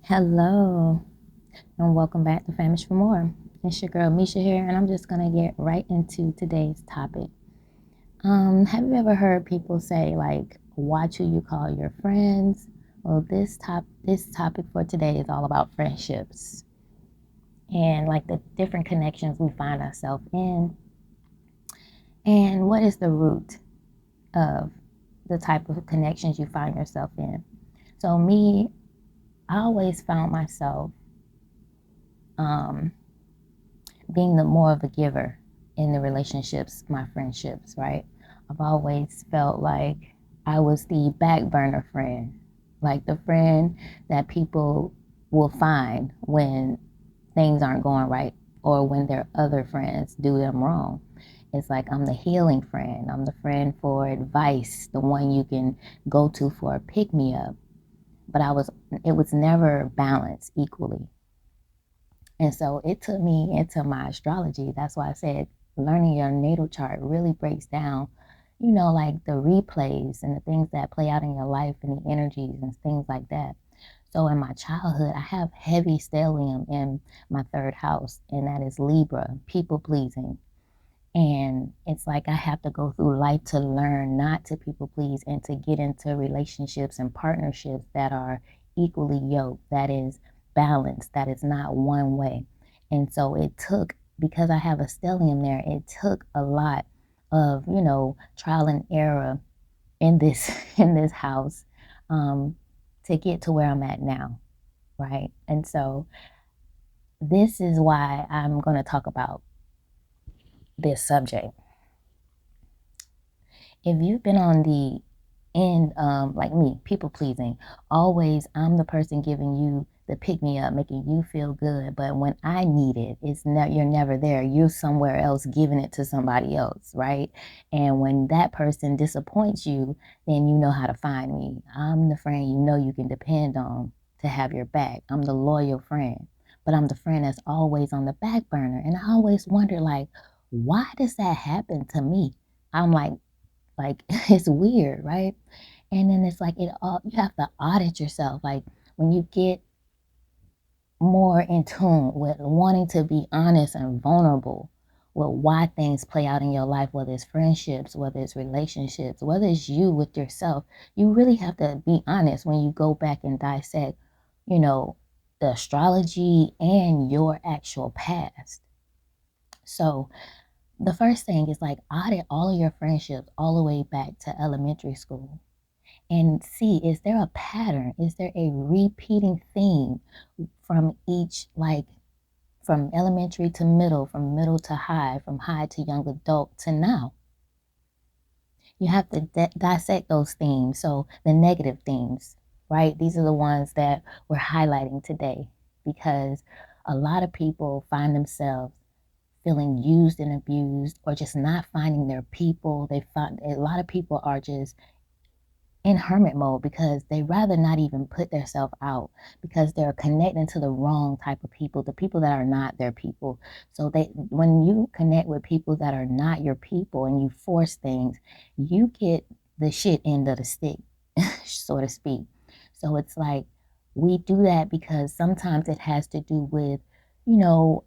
Hello, and welcome back to Famished for More. It's your girl Misha here, and I'm just gonna get right into today's topic. Have you ever heard people say like, "Watch who you call your friends"? Well, this topic for today is all about friendships and like the different connections we find ourselves in, and what is the root of the type of connections you find yourself in. So me, I always found myself um, being the more of a giver in the relationships, my friendships, right? I've always felt like I was the back burner friend, like the friend that people will find when things aren't going right or when their other friends do them wrong. It's like I'm the healing friend. I'm the friend for advice, the one you can go to for a pick me up. But it was never balanced equally. And so it took me into my astrology. That's why I said learning your natal chart really breaks down, like the replays and the things that play out in your life and the energies and things like that. So in my childhood, I have heavy stellium in my third house, and that is Libra, people pleasing. And it's like I have to go through life to learn not to people please and to get into relationships and partnerships that are equally yoked, that is balanced, that is not one way. And so it took, because I have a stellium there, it took a lot of, trial and error in this in this house um, to get to where I'm at now, right? And so this is why I'm going to talk about this subject. If you've been on the end, like me, people pleasing, always I'm the person giving you the pick me up, making you feel good. But when I need it, you're never there. You're somewhere else giving it to somebody else, right? And when that person disappoints you, then you know how to find me. I'm the friend you know you can depend on to have your back. I'm the loyal friend, but I'm the friend that's always on the back burner. And I always wonder, like, why does that happen to me? I'm like it's weird, right? And then it's like it all you have to audit yourself. Like when you get more in tune with wanting to be honest and vulnerable with why things play out in your life, whether it's friendships, whether it's relationships, whether it's you with yourself, you really have to be honest when you go back and dissect, you know, the astrology and your actual past. So the first thing is like audit all of your friendships all the way back to elementary school and see, is there a pattern? Is there a repeating theme from each, like from elementary to middle, from middle to high, from high to young adult to now? You have to dissect those themes. So the negative themes, right? These are the ones that we're highlighting today because a lot of people find themselves feeling used and abused or just not finding their people. They find a lot of people are just in hermit mode because they rather not even put themselves out because they're connecting to the wrong type of people, the people that are not their people. So when you connect with people that are not your people and you force things, you get the shit end of the stick, so to speak. So it's like we do that because sometimes it has to do with,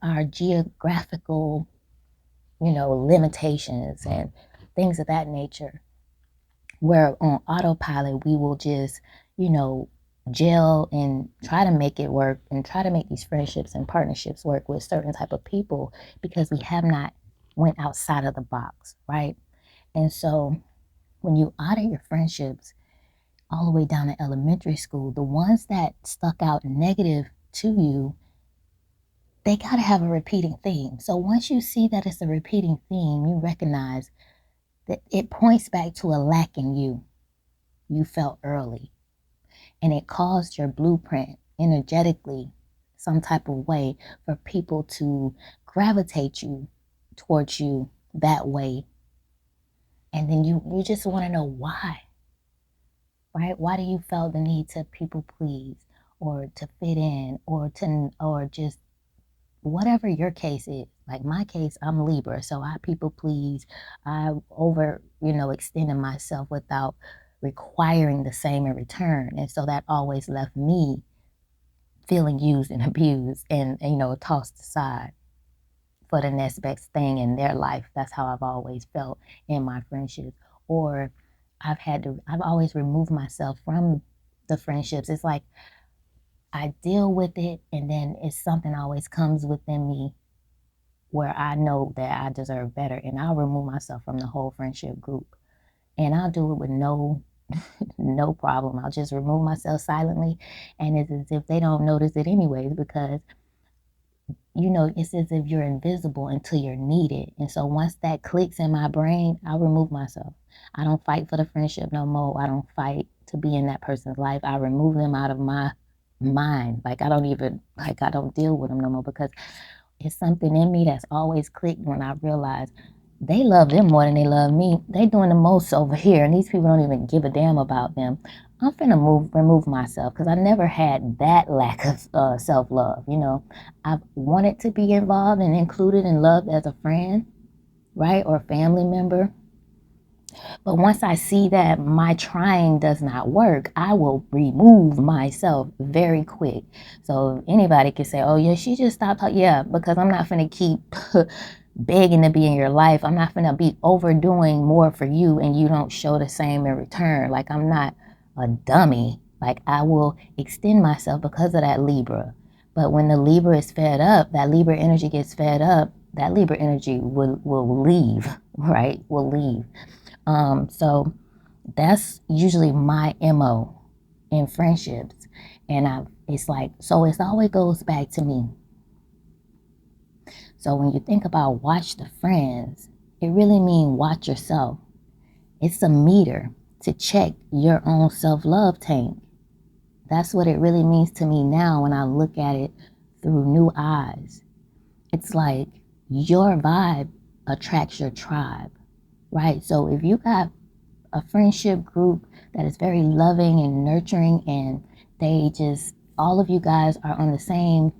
our geographical, limitations and things of that nature where on autopilot we will just, you know, gel and try to make it work and try to make these friendships and partnerships work with certain type of people because we have not went outside of the box, right? And so when you audit your friendships all the way down to elementary school, the ones that stuck out negative to you, they got to have a repeating theme. So once you see that it's a repeating theme, you recognize that it points back to a lack in you felt early, and it caused your blueprint energetically some type of way for people to gravitate you towards you that way. And then you just want to know why, right? Why do you feel the need to people please or to fit in or just whatever your case is. Like my case, I'm Libra, so I people please. I over, extending myself without requiring the same in return. And so that always left me feeling used and abused and tossed aside for the next best thing in their life. That's how I've always felt in my friendships. Or I've always removed myself from the friendships. It's like I deal with it, and then it's something always comes within me where I know that I deserve better, and I'll remove myself from the whole friendship group. And I'll do it with no problem. I'll just remove myself silently, and it's as if they don't notice it anyways, because it's as if you're invisible until you're needed. And so once that clicks in my brain, I'll remove myself. I don't fight for the friendship no more. I don't fight to be in that person's life. I remove them out of my mind. Like I don't deal with them no more, because it's something in me that's always clicked when I realize they love them more than they love me. They doing the most over here, and these people don't even give a damn about them. I'm finna remove myself, because I never had that lack of self-love. I've wanted to be involved and included and loved as a friend, right, or a family member. But once I see that my trying does not work, I will remove myself very quick. So anybody can say, oh, yeah, she just stopped. Yeah, because I'm not going to keep begging to be in your life. I'm not going to be overdoing more for you and you don't show the same in return. Like, I'm not a dummy. Like, I will extend myself because of that Libra. But when the Libra is fed up, that Libra energy gets fed up, that Libra energy will leave, right? Will leave. So that's usually my MO in friendships. And it's like, so it always goes back to me. So when you think about watch the friends, it really means watch yourself. It's a meter to check your own self-love tank. That's what it really means to me now when I look at it through new eyes. It's like your vibe attracts your tribe, right? So if you got a friendship group that is very loving and nurturing, and all of you guys are on the same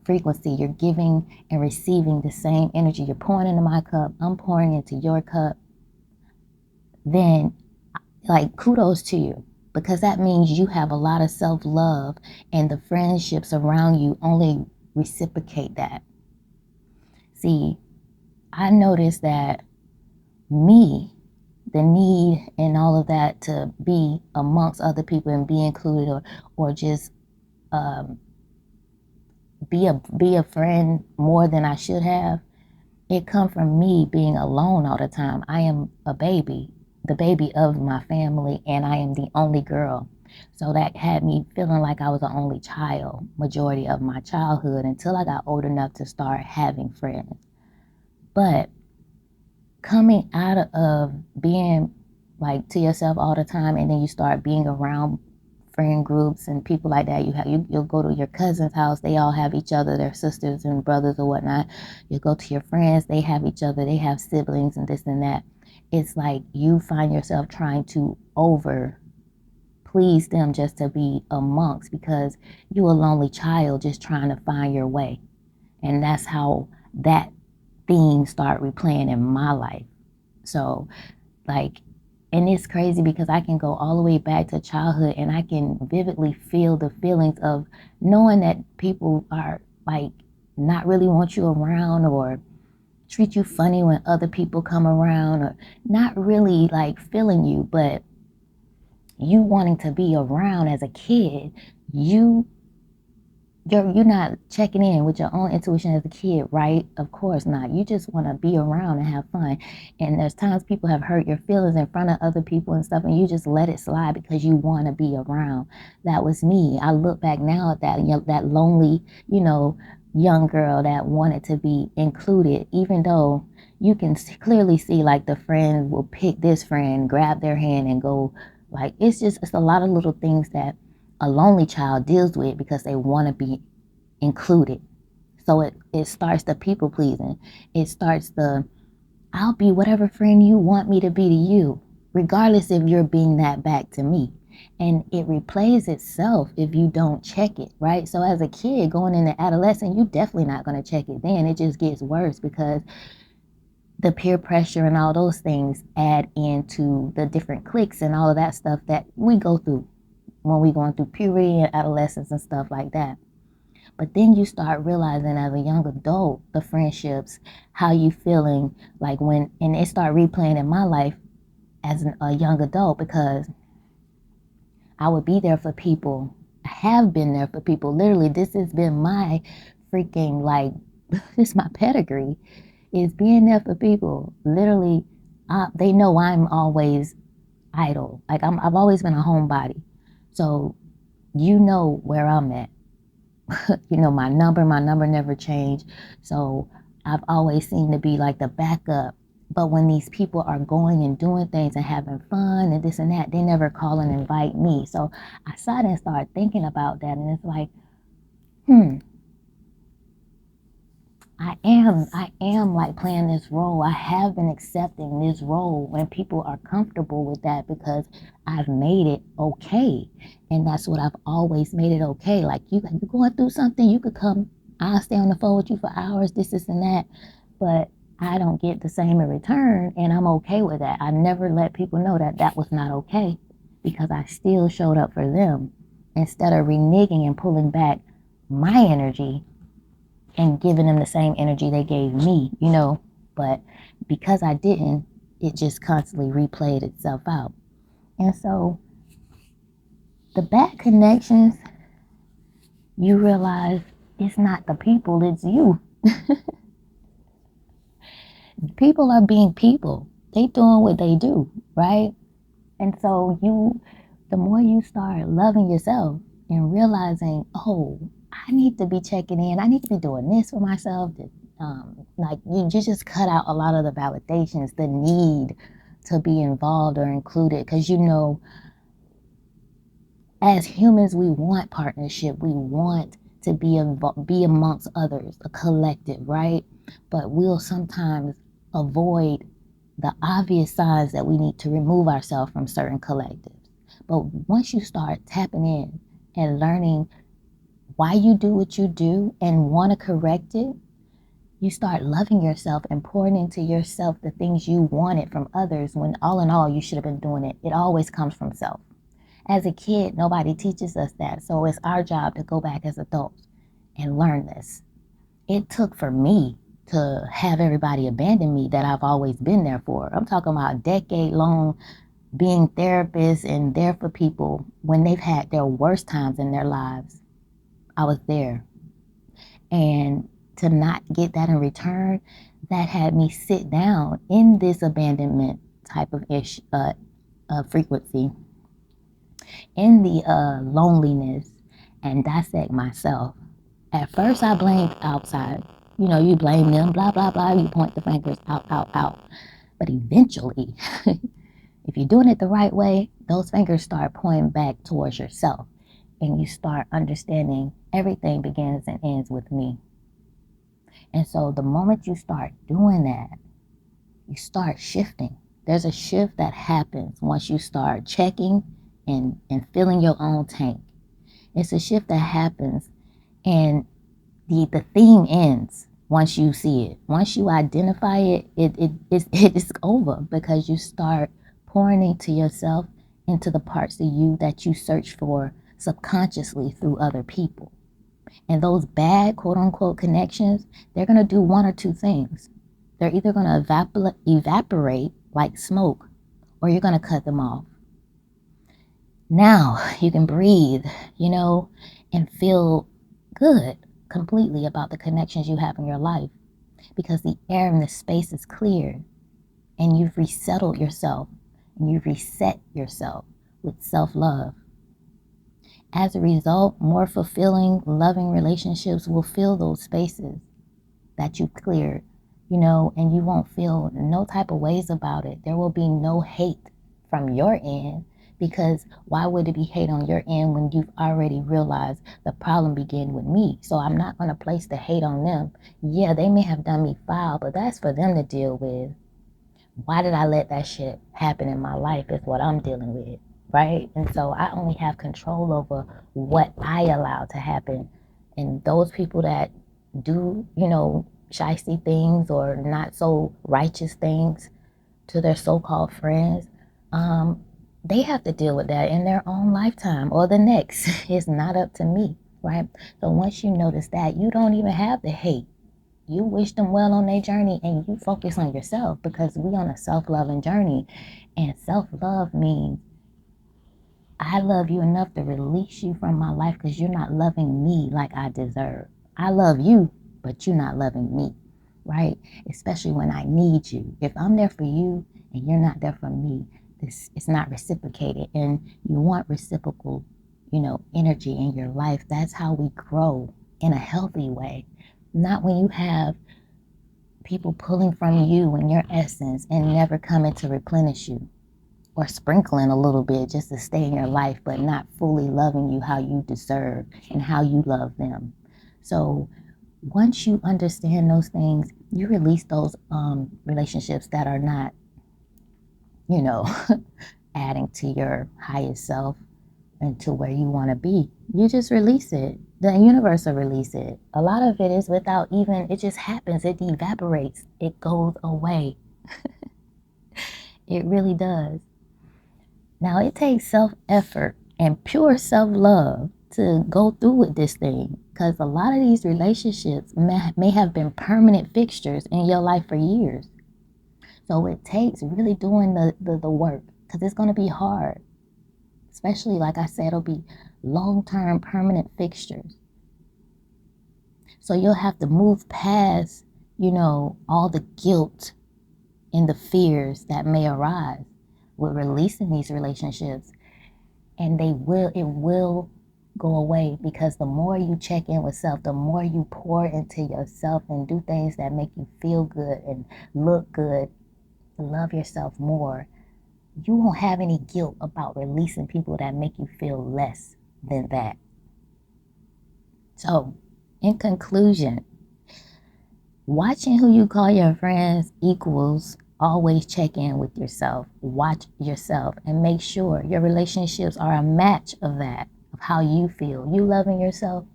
frequency, you're giving and receiving the same energy, you're pouring into my cup, I'm pouring into your cup, then like kudos to you, because that means you have a lot of self-love, and the friendships around you only reciprocate that. See, I noticed that the need and all of that to be amongst other people and be included, or just be a friend more than I should have, it come from me being alone all the time. I am a baby, the baby of my family, and I am the only girl. So that had me feeling like I was the only child majority of my childhood, until I got old enough to start having friends. But coming out of being like to yourself all the time, and then you start being around friend groups and people like that, you'll go to your cousin's house, they all have each other, their sisters and brothers or whatnot. You go to your friends, they have each other, they have siblings and this and that. It's like you find yourself trying to over please them just to be amongst, because you're a lonely child just trying to find your way. And that's how that theme start replaying in my life. So like, and it's crazy because I can go all the way back to childhood, and I can vividly feel the feelings of knowing that people are like not really want you around, or treat you funny when other people come around, or not really like feeling you, but you wanting to be around as a kid. You're not checking in with your own intuition as a kid, right? Of course not. You just want to be around and have fun. And there's times people have hurt your feelings in front of other people and stuff, and you just let it slide because you want to be around. That was me. I look back now at that lonely, young girl that wanted to be included, even though you can clearly see like the friend will pick this friend, grab their hand, and go. Like, it's a lot of little things that a lonely child deals with because they want to be included. So it starts the people pleasing. It starts I'll be whatever friend you want me to be to you, regardless if you're being that back to me. And it replays itself if you don't check it, right? So as a kid going into adolescence, you're definitely not going to check it then. It just gets worse because the peer pressure and all those things add into the different cliques and all of that stuff that we go through when we're going through puberty and adolescence and stuff like that. But then you start realizing as a young adult, the friendships, how you feeling, like when, and it start replaying in my life as a young adult, because I would be there for people. I have been there for people. Literally, this has been my freaking, like, this is my pedigree, is being there for people. Literally, they know I'm always idle. Like, I've always been a homebody. So you know where I'm at. You know my number never changed. So I've always seemed to be like the backup. But when these people are going and doing things and having fun and this and that, they never call and invite me. So I sat and started thinking about that, and it's like, I am like playing this role. I have been accepting this role when people are comfortable with that, because I've made it okay. And that's what I've always made it okay. Like, you're going through something, you could come, I'll stay on the phone with you for hours, this and that. But I don't get the same in return, and I'm okay with that. I never let people know that that was not okay, because I still showed up for them instead of reneging and pulling back my energy and giving them the same energy they gave me, you know. But because I didn't, it just constantly replayed itself out. And so the bad connections, you realize it's not the people, it's you. People are being people. They doing what they do, right? And so the more you start loving yourself and realizing, oh, I need to be checking in, I need to be doing this for myself. Like, you just cut out a lot of the validations, the need to be involved or included, because as humans, we want partnership, we want to be amongst others, a collective, right? But we'll sometimes avoid the obvious signs that we need to remove ourselves from certain collectives. But once you start tapping in and learning why you do what you do and want to correct it, you start loving yourself and pouring into yourself the things you wanted from others, when all in all, you should have been doing it. It always comes from self. As a kid, nobody teaches us that. So it's our job to go back as adults and learn this. It took for me to have everybody abandon me that I've always been there for. I'm talking about decade-long being therapists and there for people when they've had their worst times in their lives. I was there. And to not get that in return, that had me sit down in this abandonment type of frequency, in the loneliness, and dissect myself. At first, I blamed outside. You know, you blame them, blah, blah, blah. You point the fingers out, out, out. But eventually, if you're doing it the right way, those fingers start pointing back towards yourself. And you start understanding everything begins and ends with me. And so the moment you start doing that, you start shifting. There's a shift that happens once you start checking and filling your own tank. It's a shift that happens, and the theme ends once you see it. Once you identify it, it's over, because you start pouring into yourself, into the parts of you that you search for subconsciously through other people. And those bad, quote unquote, connections, they're going to do one or two things. They're either going to evaporate like smoke, or you're going to cut them off. Now you can breathe, and feel good completely about the connections you have in your life, because the air in the space is cleared, and you've resettled yourself, and you've reset yourself with self-love. As a result, more fulfilling, loving relationships will fill those spaces that you cleared, and you won't feel no type of ways about it. There will be no hate from your end, because why would it be hate on your end when you've already realized the problem began with me? So I'm not going to place the hate on them. Yeah, they may have done me foul, but that's for them to deal with. Why did I let that shit happen in my life is what I'm dealing with, right? And so I only have control over what I allow to happen. And those people that do, shysty things or not so righteous things to their so-called friends, they have to deal with that in their own lifetime or the next. It's not up to me. right? So once you notice that, you don't even have the hate. You wish them well on their journey and you focus on yourself, because we on a self-loving journey. And self-love means I love you enough to release you from my life because you're not loving me like I deserve. I love you, but you're not loving me, right? Especially when I need you. If I'm there for you and you're not there for me, it's not reciprocated. And you want reciprocal, energy in your life. That's how we grow in a healthy way. Not when you have people pulling from you and your essence and never coming to replenish you, or sprinkling a little bit just to stay in your life, but not fully loving you how you deserve and how you love them. So once you understand those things, you release those relationships that are not, you know, adding to your highest self and to where you want to be. You just release it. The universe will release it. A lot of it is without even, it just happens. It evaporates. It goes away. It really does. Now, it takes self-effort and pure self-love to go through with this thing, because a lot of these relationships may have been permanent fixtures in your life for years. So it takes really doing the work, because it's going to be hard. Especially, like I said, it'll be long-term permanent fixtures. So you'll have to move past, all the guilt and the fears that may arise with releasing these relationships. And it will go away, because the more you check in with self, the more you pour into yourself and do things that make you feel good and look good, love yourself more, you won't have any guilt about releasing people that make you feel less than that. So, in conclusion, watching who you call your friends equals always check in with yourself. Watch yourself and make sure your relationships are a match of that, of how you feel. You loving yourself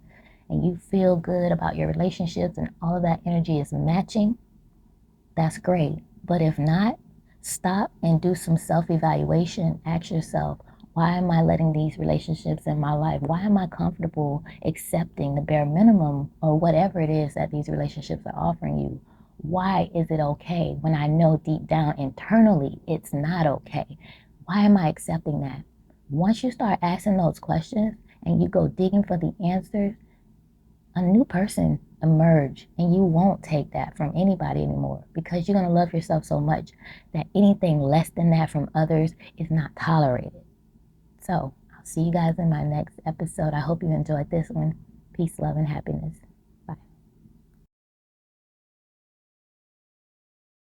and you feel good about your relationships and all of that energy is matching, that's great. But if not, stop and do some self-evaluation. Ask yourself, why am I letting these relationships in my life? Why am I comfortable accepting the bare minimum or whatever it is that these relationships are offering you? Why is it okay when I know deep down internally it's not okay? Why am I accepting that? Once you start asking those questions and you go digging for the answers, a new person emerge, and you won't take that from anybody anymore, because you're going to love yourself so much that anything less than that from others is not tolerated. So I'll see you guys in my next episode. I hope you enjoyed this one. Peace, love, and happiness.